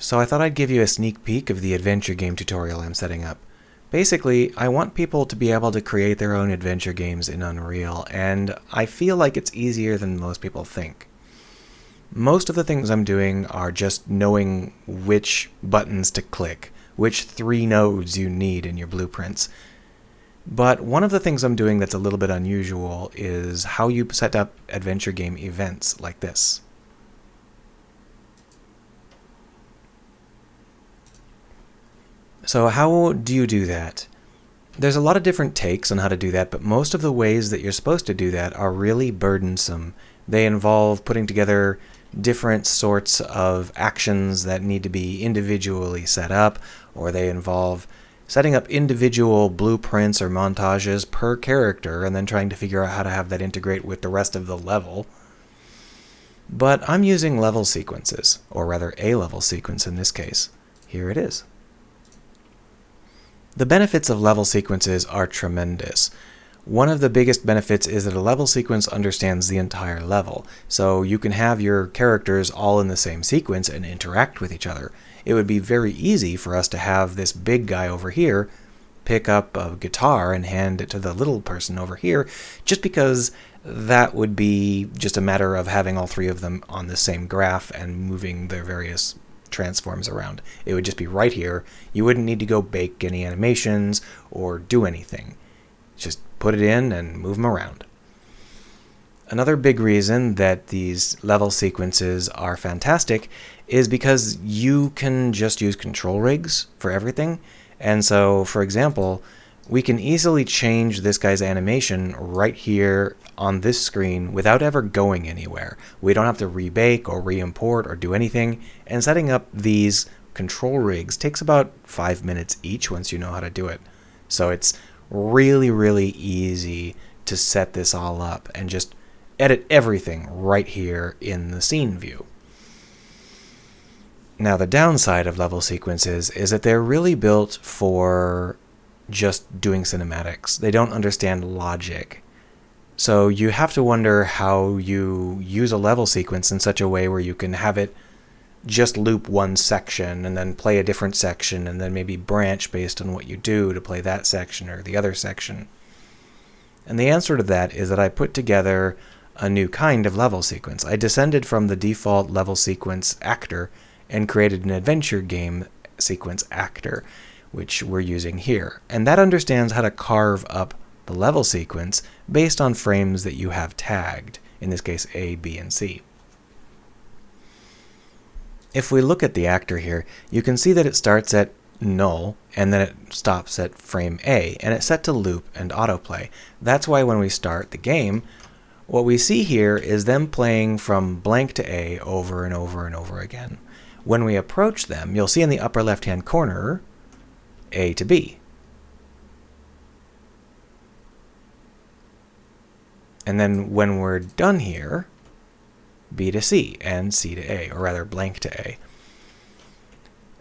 So I thought I'd give you a sneak peek of the adventure game tutorial I'm setting up. Basically, I want people to be able to create their own adventure games in Unreal, and I feel like it's easier than most people think. Most of the things I'm doing are just knowing which buttons to click, which 3 nodes you need in your blueprints. But one of the things I'm doing that's a little bit unusual is how you set up adventure game events like this. So how do you do that? There's a lot of different takes on how to do that, but most of the ways that you're supposed to do that are really burdensome. They involve putting together different sorts of actions that need to be individually set up, or they involve setting up individual blueprints or montages per character and then trying to figure out how to have that integrate with the rest of the level. But I'm using level sequences, or rather a level sequence in this case. Here it is. The benefits of level sequences are tremendous. One of the biggest benefits is that a level sequence understands the entire level, so you can have your characters all in the same sequence and interact with each other. It would be very easy for us to have this big guy over here pick up a guitar and hand it to the little person over here, just because that would be just a matter of having all 3 of them on the same graph and moving their various transforms around. It would just be right here. You wouldn't need to go bake any animations or do anything. Just put it in and move them around. Another big reason that these level sequences are fantastic is because you can just use control rigs for everything. And so, for example, we can easily change this guy's animation right here on this screen without ever going anywhere. We don't have to rebake or re-import or do anything, and setting up these control rigs takes about 5 minutes each once you know how to do it. So it's really, really easy to set this all up and just edit everything right here in the scene view. Now, the downside of level sequences is that they're really built for just doing cinematics. They don't understand logic. So you have to wonder how you use a level sequence in such a way where you can have it just loop one section and then play a different section and then maybe branch based on what you do to play that section or the other section. And the answer to that is that I put together a new kind of level sequence. I descended from the default level sequence actor and created an adventure game sequence actor, which we're using here. And that understands how to carve up the level sequence based on frames that you have tagged, in this case A, B, and C. If we look at the actor here, you can see that it starts at null and then it stops at frame A, and it's set to loop and autoplay. That's why when we start the game, what we see here is them playing from blank to A over and over and over again. When we approach them, you'll see in the upper left-hand corner A to B. And then when we're done here, B to C and C to A, or rather blank to A.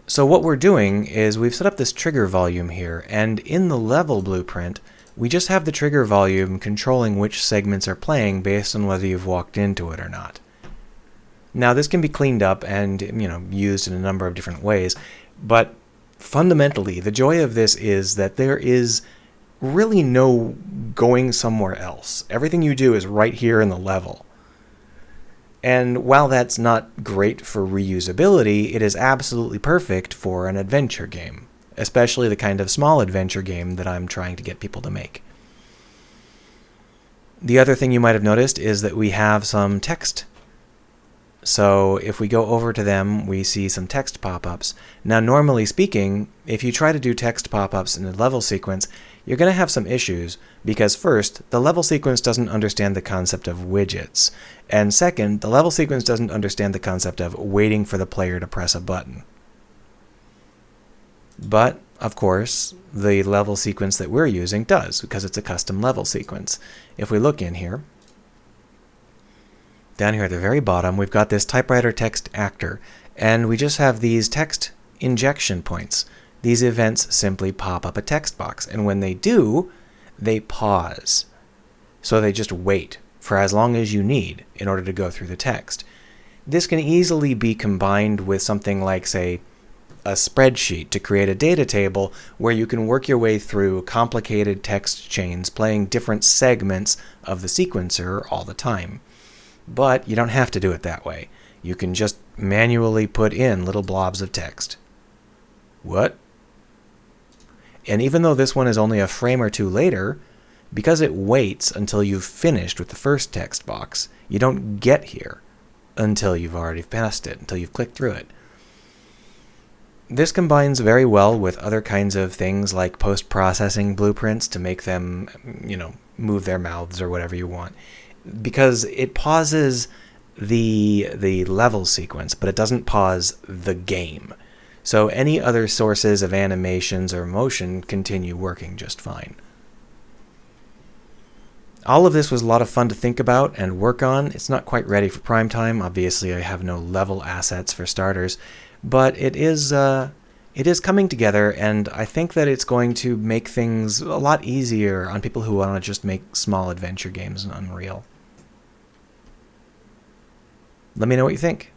So what we're doing is we've set up this trigger volume here, and in the level blueprint, we just have the trigger volume controlling which segments are playing based on whether you've walked into it or not. Now this can be cleaned up and used in a number of different ways, but fundamentally the joy of this is that there is really no going somewhere else. Everything you do is right here in the level. And while that's not great for reusability, it is absolutely perfect for an adventure game, especially the kind of small adventure game that I'm trying to get people to make. The other thing you might have noticed is that we have some text. So if we go over to them, we see some text pop-ups. Now, normally speaking, if you try to do text pop-ups in a level sequence, you're going to have some issues because first, the level sequence doesn't understand the concept of widgets. And second, the level sequence doesn't understand the concept of waiting for the player to press a button. But, of course, the level sequence that we're using does because it's a custom level sequence. If we look in here, down here at the very bottom, we've got this typewriter text actor, and we just have these text injection points. These events simply pop up a text box, and when they do, they pause. So they just wait for as long as you need in order to go through the text. This can easily be combined with something like, say, a spreadsheet to create a data table where you can work your way through complicated text chains playing different segments of the sequencer all the time. But you don't have to do it that way. You can just manually put in little blobs of text. What? And even though this one is only a frame or two later, because it waits until you've finished with the first text box, you don't get here until you've already passed it, until you've clicked through it. This combines very well with other kinds of things like post-processing blueprints to make them, move their mouths or whatever you want, because it pauses the level sequence, but it doesn't pause the game. So any other sources of animations or motion continue working just fine. All of this was a lot of fun to think about and work on. It's not quite ready for prime time. Obviously, I have no level assets for starters, but it is coming together, and I think that it's going to make things a lot easier on people who want to just make small adventure games in Unreal. Let me know what you think.